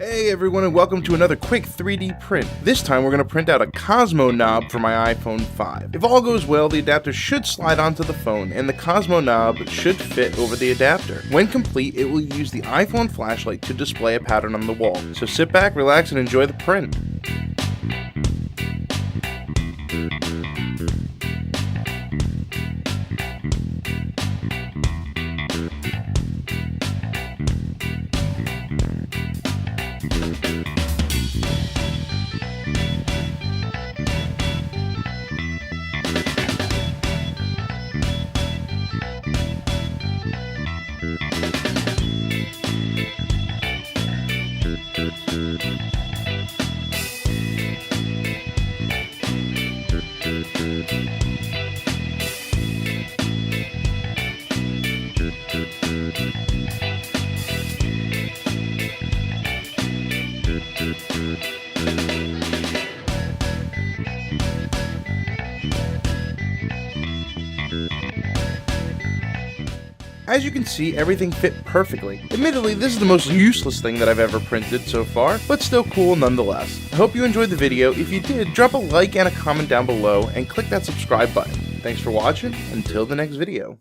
Hey everyone, and welcome to another quick 3D print. This time we're going to print out a Cosmo knob for my iPhone 5. If all goes well, the adapter should slide onto the phone and the Cosmo knob should fit over the adapter. When complete, it will use the iPhone flashlight to display a pattern on the wall. So sit back, relax, and enjoy the print. As you can see, everything fit perfectly. Admittedly, this is the most useless thing that I've ever printed so far, but still cool nonetheless. I hope you enjoyed the video. If you did, drop a like and a comment down below, and click that subscribe button. Thanks for watching. Until the next video.